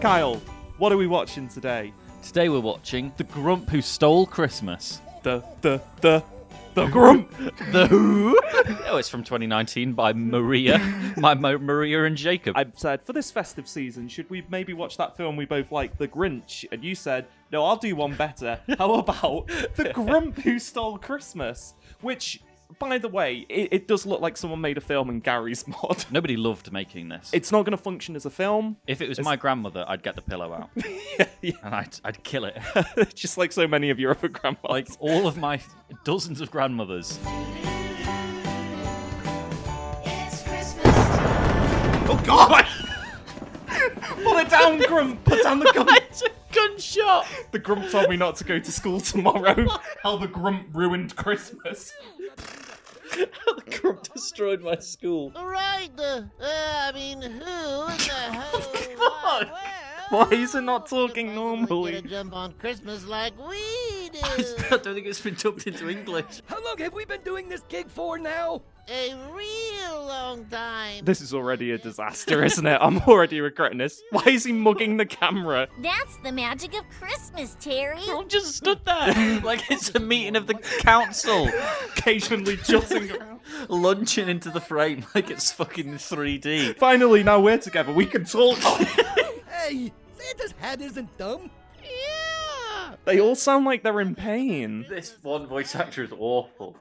Kyle, what are we watching today? Today we're watching The Grump Who Stole Christmas. The Grump. The Who? Oh, it's from 2019 by Maria. Maria and Jacob. I said, for this festive season, should we maybe watch that film we both like, The Grinch? And you said, no, I'll do one better. How about The Grump Who Stole Christmas? Which, by the way, it does look like someone made a film in Gary's mod. Nobody loved making this. It's not going to function as a film. If it was my grandmother, I'd get the pillow out. Yeah. And I'd kill it. Just like so many of your other grandmas. Like all of my dozens of grandmothers. It's Christmas. Oh, God! Put it down, Grump! Put down the gun! It's a gunshot! The Grump told me not to go to school tomorrow. How the Grump ruined Christmas. The Grump destroyed my school. Right, who in the whole Fuck. wide world Why is it not talking would normally? get a jump on Christmas like we do? I don't think it's been dubbed into English. How long have we been doing this gig for now? A real long time. This is already a disaster, isn't it? I'm already regretting this. Why is he mugging the camera? That's the magic of Christmas, Terry. Everyone just stood there like it's a meeting of the council, Occasionally jutting around. lunching into the frame like it's fucking 3D. Finally, now we're together, we can talk. Hey, Santa's hat isn't dumb. Yeah. They all sound like they're in pain. This one voice actor is awful.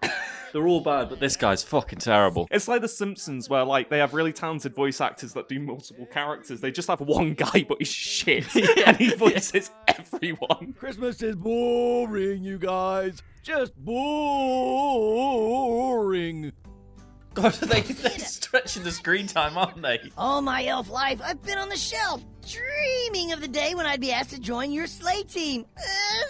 They're all bad, but this guy's fucking terrible. It's like The Simpsons, where like they have really talented voice actors that do multiple characters. They just have one guy, but he's shit, and he voices everyone. Christmas is boring, you guys. Just boring. God, they're stretching the screen time, aren't they? All my elf life, I've been on the shelf, dreaming of the day when I'd be asked to join your sleigh team.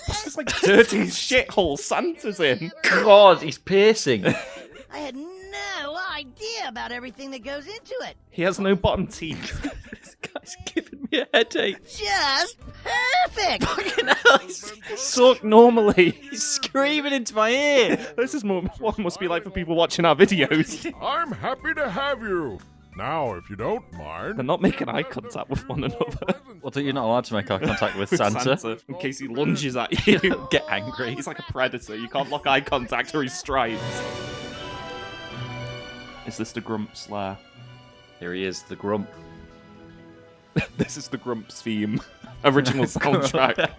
It's like dirty shithole Santa's in. God, he's piercing. I had no idea about everything that goes into it. He has no bottom teeth. This guy's giving me a headache. Just perfect. Fucking hell, he's Talk normally. screaming into my ear. This is more what it must be like for people watching our videos. I'm happy to have you. Now, if you don't mind. They're not making eye contact with one another. Well, you're not allowed to make eye contact with Santa. In case he lunges at you. Get angry. He's like a predator. You can't lock eye contact or he strikes. Is this the Grump's lair? Here he is, the Grump. This is the Grump's theme. Original soundtrack.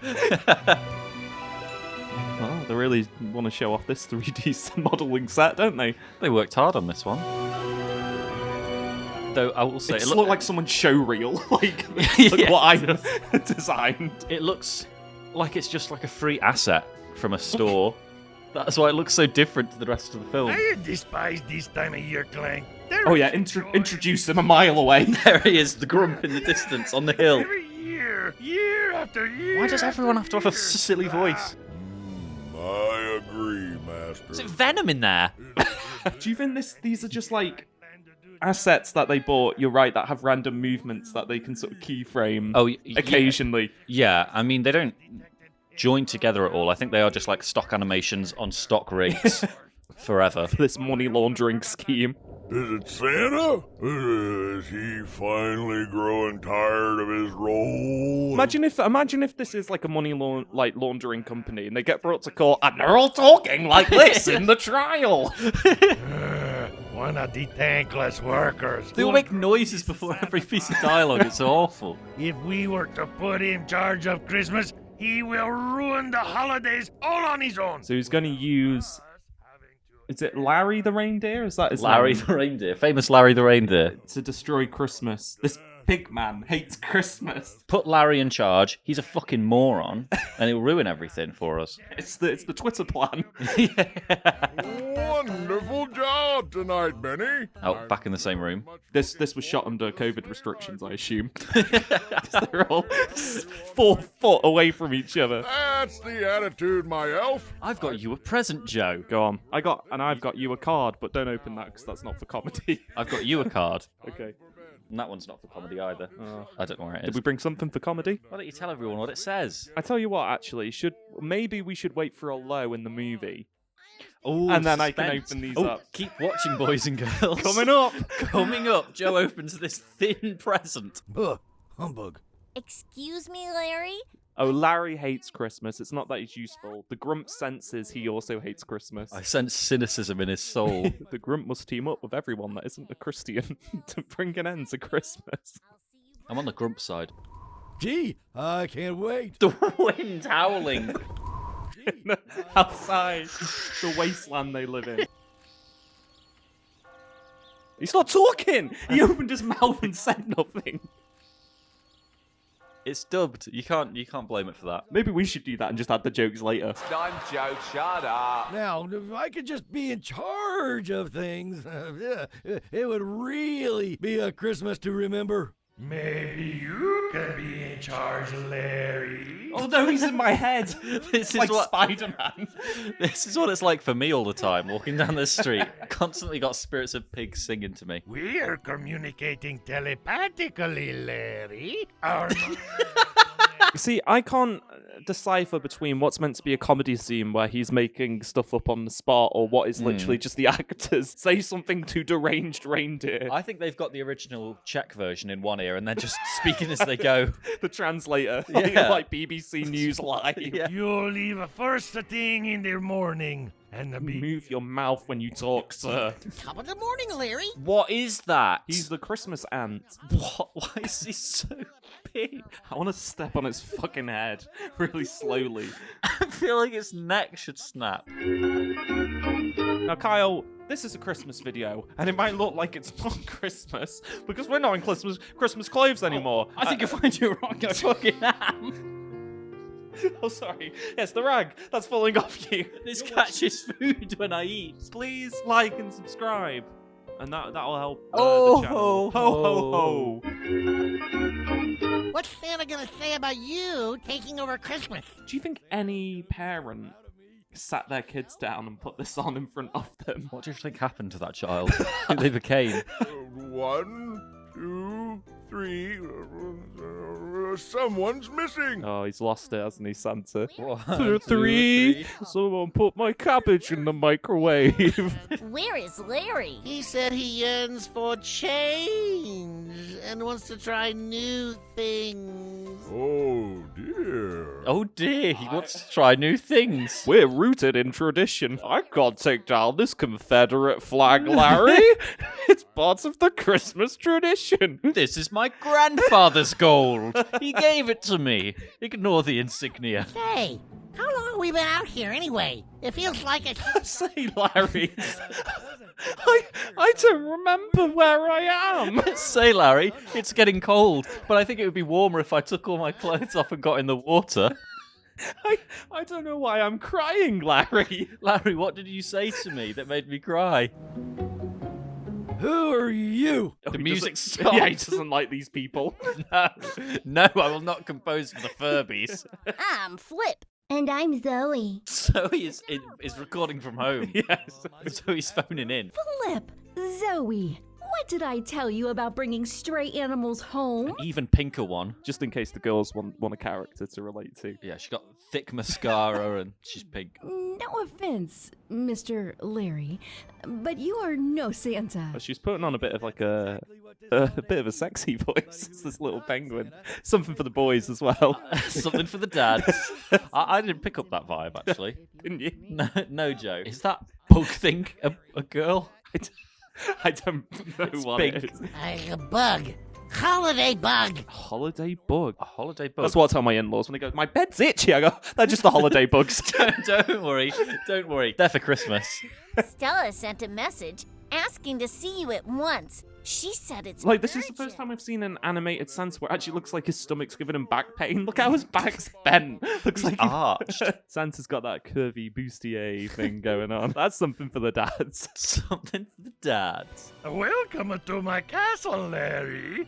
Well, they really want to show off this 3D modelling set, don't they? They worked hard on this one. Though I will say, It looked like someone's show reel. Look Yeah, what I designed. it looks like it's just like a free asset from a store. That's why it looks so different to the rest of the film. I despise this time of year, Clank. Oh yeah, introduce him a mile away. There he is, the Grump in the distance on the hill. Every year after year. Why does everyone have to have a silly voice? I agree, Master. Is it Venom in there? Do you think these are just like assets that they bought? You're right, that have random movements that they can sort of keyframe occasionally. Yeah, I mean, they don't join together at all. I think they are just like stock animations on stock rigs forever. This money laundering scheme. Is it Santa? Is he finally growing tired of his role? Imagine if this is like a money laundering company and they get brought to court and they're all talking like this in the trial. One of the thankless workers. They all make noises before every piece of dialogue. It's awful. If we were to put him in charge of Christmas, he will ruin the holidays all on his own. So he's going to use... Is it Larry the reindeer? Is that his Larry name? the reindeer. Famous Larry the reindeer. To destroy Christmas. This pig man hates Christmas. Put Larry in charge. He's a fucking moron, and he'll ruin everything for us. It's the Twitter plan. Wonderful job tonight, Benny. Oh, back in the same room. This was shot under COVID restrictions, I assume. They're all 4 foot away from each other. That's the attitude, my elf. I've got you a present, Joe. Go on. I've got you a card, but don't open that because that's not for comedy. I've got you a card. Okay. And that one's not for comedy either. I don't know where it is. Did we bring something for comedy? Why don't you tell everyone what it says? I tell you what, actually, maybe we should wait for a low in the movie. Oh, And then I can suspense. open these Oh, up. Keep watching, boys and girls. Coming up! Coming up, Joe opens this thin present. Humbug. Excuse me, Larry? Oh, Larry hates Christmas. It's not that he's useful. The Grump senses he also hates Christmas. I sense cynicism in his soul. The Grump must team up with everyone that isn't a Christian to bring an end to Christmas. I'm on the grump side. Gee, I can't wait. The wind howling. Outside the wasteland they live in. He's not talking! He opened his mouth and said nothing. It's dubbed. You can't blame it for that. Maybe we should do that and just add the jokes later. Done, Joe. Shut up. Now, if I could just be in charge of things, it would really be a Christmas to remember. Maybe you can be in charge, Larry. Oh no, he's in my head. This is like what Spider-Man. This is what it's like for me all the time, walking down the street. Constantly got spirits of pigs singing to me. We are communicating telepathically, Larry. Our See, I can't decipher between what's meant to be a comedy scene where he's making stuff up on the spot or what is literally just the actors say something to deranged reindeer. I think they've got the original Czech version in one ear and they're just speaking as they go. The translator, Yeah. like BBC News Live. Yeah. You'll leave a first thing in the morning, and the Move your mouth when you talk, sir. Top of the morning, Larry. What is that? He's the Christmas ant. What? Why is he so big? I want to step on his fucking head really slowly. I feel like his neck should snap. Now, Kyle, this is a Christmas video, and it might look like it's not Christmas because we're not in Christmas clothes anymore. I think you'll find you wrong. I fucking am. Oh, sorry. Yes, the rag that's falling off you. This catches food when I eat. Please like and subscribe, and that'll help Oh, the channel. ho, Ho, ho, ho. What's Santa gonna say about you taking over Christmas? Do you think any parent sat their kids down and put this on in front of them? What do you think happened to that child? Who they became? 1, 2, 3. Someone's missing. Oh, he's lost it, hasn't he, Santa? 1, 2, 3. Someone put my cabbage in the microwave. Where is Larry? He said he yearns for change and wants to try new things. Oh dear. Oh dear, he wants to try new things. We're rooted in tradition. I can't take down this Confederate flag, Larry. It's part of the Christmas tradition. This is my grandfather's gold. He gave it to me. Ignore the insignia. Hey, how long have we been out here anyway? It feels like a... Say, Larry. I don't remember where I am. Say, Larry, it's getting cold, but I think it would be warmer if I took all my clothes off and got in the water. I don't know why I'm crying, Larry. Larry, what did you say to me that made me cry? Who are you? The He music doesn't- stopped. Yeah, he doesn't like these people. No, I will not compose for the Furbies. I'm Flip. And I'm Zoe. Zoe is recording from home. Yes. Zoe's phoning in. Flip, Zoe, what did I tell you about bringing stray animals home? Even pinker one. Just in case the girls want a character to relate to. Yeah, she got thick mascara and she's pink. No offense, Mr. Larry, but you are no Santa. But she's putting on a bit of like a bit of a sexy voice. It's this little penguin. Something for the boys as well. Something for the dads. I didn't pick up that vibe, actually. Didn't you? No, Joe. Is that bug thing a girl? I don't know what big. it is. Like a bug. Holiday bug. Holiday bug. A holiday bug. That's what I tell my in-laws when they go, my bed's itchy. I go, they're just the holiday bugs. Don't worry. Don't worry. They're for Christmas. Stella sent a message asking to see you at once. She said it's Like, this is the urgent. first time I've seen an animated Santa where it actually looks like his stomach's giving him back pain. Look how his back's bent. Looks like Arched. Santa's got that curvy bustier thing going on. That's something for the dads. Something for the dads. Welcome to my castle, Larry.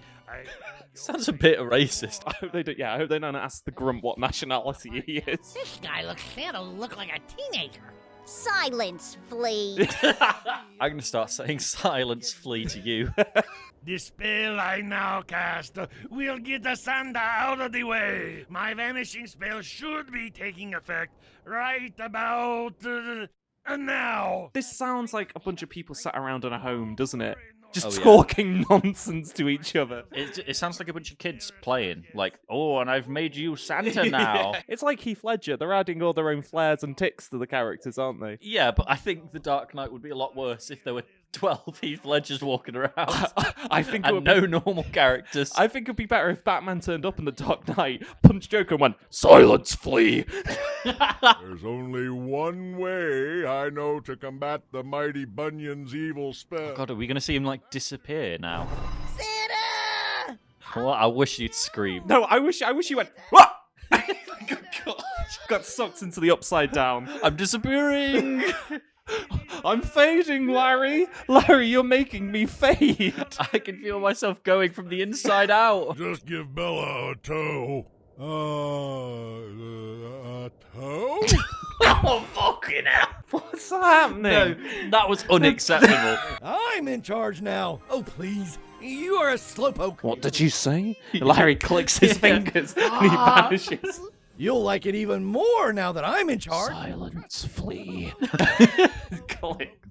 Sounds a bit racist. I hope they do. Yeah, I hope they don't ask the Grump what nationality he is. This guy looks Santa look like a teenager. Silence, Flea. I'm going to start saying silence, flee to you. The spell I now cast will get the Santa out of the way. My vanishing spell should be taking effect right about now. This sounds like a bunch of people sat around in a home, doesn't it? just talking nonsense to each other. It sounds like a bunch of kids playing. Like, oh, and I've made you Santa now. Yeah. It's like Heath Ledger. They're adding all their own flares and ticks to the characters, aren't they? Yeah, but I think The Dark Knight would be a lot worse if there were 12 Heath Ledgers walking around. I think and no normal characters. I think it'd be better if Batman turned up in The Dark Knight, punched Joker and went, "Silence, flee!" There's only one way I know to combat the mighty Bunyan's evil spell. Oh God, are we going to see him, like, disappear now? Santa! Well, I wish you'd scream. No, I wish you went, "Wah!" Got sucked into the upside down. I'm disappearing! I'm fading, Larry. Larry, you're making me fade. I can feel myself going from the inside out. Just give Bella a toe. A toe? Oh, fucking hell. What's happening? No, that was unacceptable. I'm in charge now. Oh, please. You are a slowpoke. What did you say? Larry clicks his fingers and he vanishes. You'll like it even more now that I'm in charge. Silence, flee.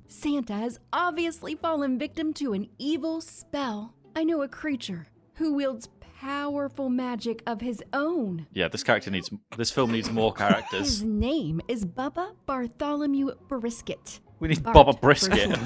Santa has obviously fallen victim to an evil spell. I know a creature who wields powerful magic of his own. Yeah, this film needs more characters. His name is Bubba Bartholomew Brisket. We need Bart Bubba Brisket.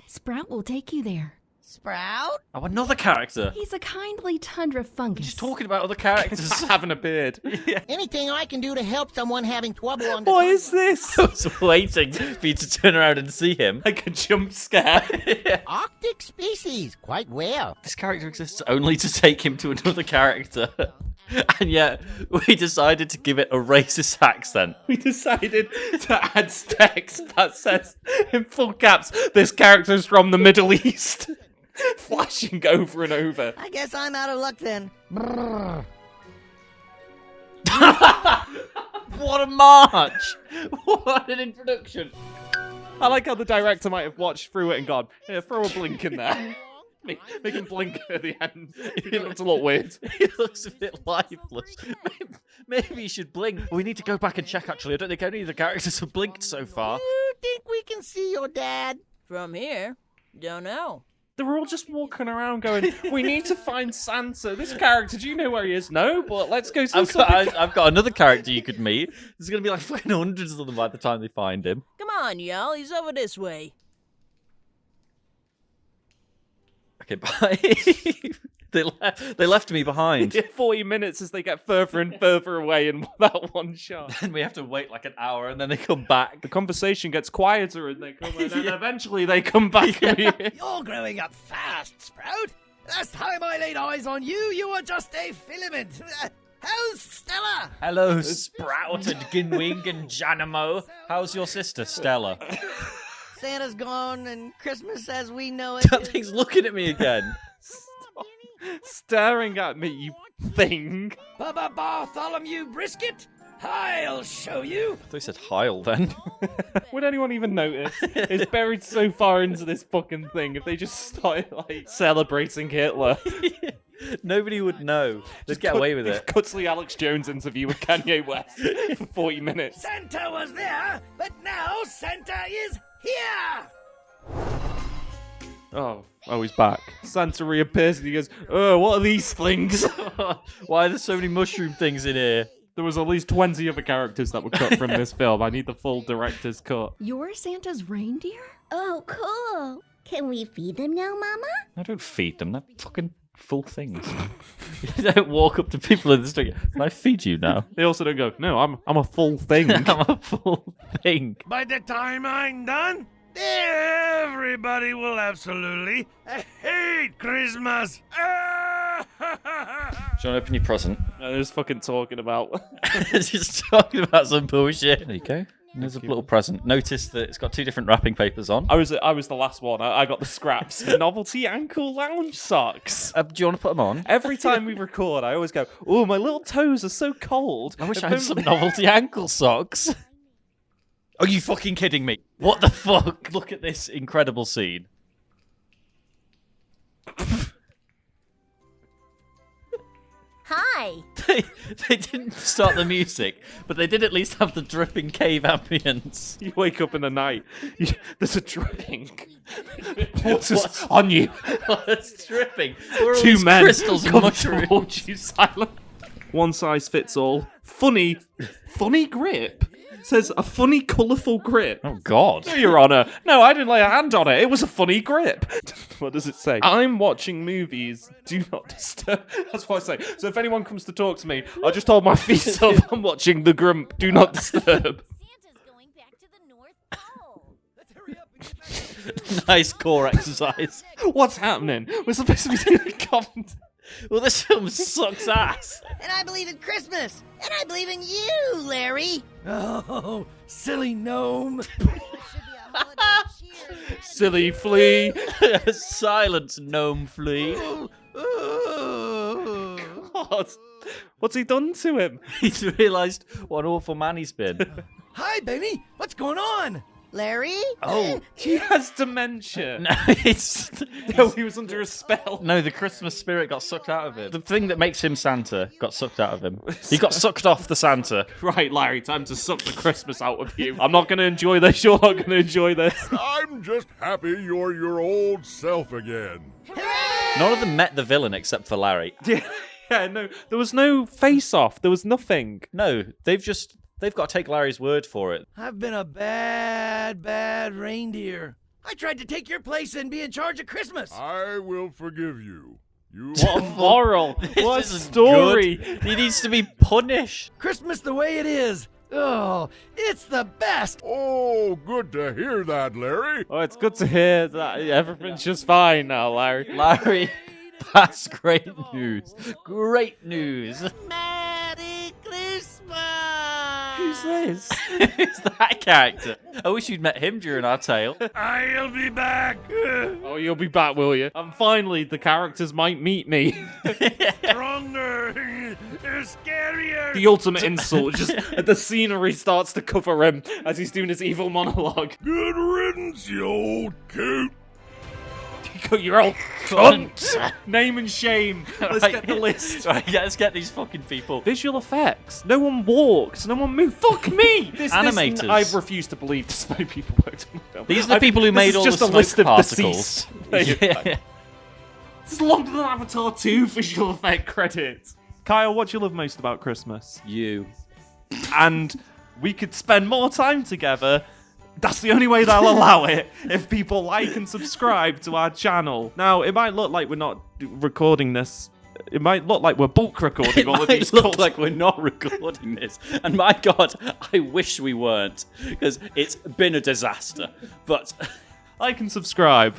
Sprout will take you there. Sprout? Oh, another character. He's a kindly tundra fungus. Just talking about other characters. Having a beard. Yeah. Anything I can do to help someone having trouble on What is this? I was waiting for you to turn around and see him. Like a jump scare. Arctic species, quite rare. This character exists only to take him to another character. And yet, we decided to give it a racist accent. We decided to add text that says, in full caps, this character's from the Middle East. Flashing over and over. I guess I'm out of luck then. Brrr. What a march! What an introduction! I like how the director might have watched through it and gone, yeah, throw a blink in there. Make him blink at the end. He looks a lot weird. He looks a bit lifeless. Maybe you should blink. We need to go back and check, actually. I don't think any of the characters have blinked so far. You think we can see your dad? From here? Don't know. They were all just walking around going, we need to find Santa. This character, do you know where he is? No, but let's go to I've got another character you could meet. There's going to be like fucking hundreds of them by the time they find him. Come on, y'all. He's over this way. Okay, bye. They left me behind. 40 minutes as they get further and further away in that one shot. Then we have to wait like an hour and then they come back. The conversation gets quieter and they come and then eventually they come back. You're growing up fast, Sprout. Last time I laid eyes on you, you were just a filament. How's Stella? Hello, Sprout and Ginwing and Janimo. How's your sister, Stella? Santa's gone and Christmas as we know it. That thing's looking at me again. Staring at me, you thing. Bubba Bartholomew Brisket? I'll show you. I thought you said Heil then. Would anyone even notice? It's buried so far into this fucking thing. If they just started like celebrating Hitler, nobody would know. They'd get away with it. Cut to the Alex Jones interview with Kanye West for 40 minutes. Santa was there, but now Santa is here. Oh, he's back. Santa reappears and he goes, "Oh, what are these things?" Why are there so many mushroom things in here? There was at least 20 other characters that were cut from this film. I need the full director's cut. You're Santa's reindeer? Oh, cool. Can we feed them now, Mama? I don't feed them. They're fucking full things. You don't walk up to people in the street. Can I feed you now? They also don't go, "No, I'm a full thing." I'm a full thing. By the time I'm done, everybody will absolutely hate Christmas. Do you want to open your present? They're just fucking talking about. Just talking about some bullshit. There you go. And there's a little present. Notice that it's got 2 different wrapping papers on. I was the last one. I got the scraps. Novelty ankle lounge socks. Do you want to put them on? Every time we record, I always go, "Oh, my little toes are so cold." I wish I had some novelty ankle socks. Are you fucking kidding me? What the fuck? Look at this incredible scene. Hi, Why? They didn't start the music, but they did at least have the dripping cave ambience. You wake up in the night, there's a dripping. Water's on you. It's dripping. There are all Two these men crystals and come mushrooms. towards you silent. One size fits all. Funny grip. Says a funny, colourful grip. Oh, God. No, Your Honour. No, I didn't lay a hand on it. It was a funny grip. What does it say? I'm watching movies. Do not disturb. That's what I say. So if anyone comes to talk to me, I'll just hold my feet up. I'm watching the grump. Do not disturb. Santa's going back to the North Pole. Nice core exercise. What's happening? We're supposed to be doing comment. Well, this film sucks ass. And I believe in Christmas. And I believe in you, Larry. Oh, silly gnome. Silly flea. Silence, gnome flea. God. What's he done to him? He's realised what an awful man he's been. Hi, baby. What's going on? Larry? Oh, He has dementia. no, it's... No, he was under a spell. No, the Christmas spirit got sucked out of him. The thing that makes him Santa got sucked out of him. He got sucked off the Santa. Right, Larry, time to suck the Christmas out of you. I'm not going to enjoy this. You're not going to enjoy this. I'm just happy you're your old self again. None of them met the villain except for Larry. Yeah, no, there was no face-off. There was nothing. No, they've got to take Larry's word for it. I've been a bad reindeer. I tried to take your place and be in charge of Christmas. I will forgive you. You What a moral. What a This isn't story. good. He needs to be punished. Christmas the way it is. Oh, it's the best. Oh, good to hear that, Larry. Oh, it's good to hear that everything's just fine now, Larry. Larry, that's great news. Great news. Merry Christmas! Who's this? Who's that character? I wish you'd met him during our tale. I'll be back. Oh, you'll be back, will you? And finally, the characters might meet me. Stronger, scarier. The ultimate insult. Just the scenery starts to cover him as he's doing his evil monologue. Good riddance, you old coot. You're old cunt. Name and shame. Let's get the list. Right, let's get these fucking people. Visual effects. No one walked. No one moved. Fuck me. Animators. I refuse to believe this many people worked on the film. These are the people who made all just the a smoke list of particles. deceased. Yeah. This is longer than Avatar 2 visual effect credits. Kyle, what do you love most about Christmas? You. And we could spend more time together. That's the only way they'll allow it, if people like and subscribe to our channel. Now, it might look like we're not recording this. It might look like we're bulk recording all of these. It might look like we're not recording this. And my God, I wish we weren't, because it's been a disaster. But like and subscribe.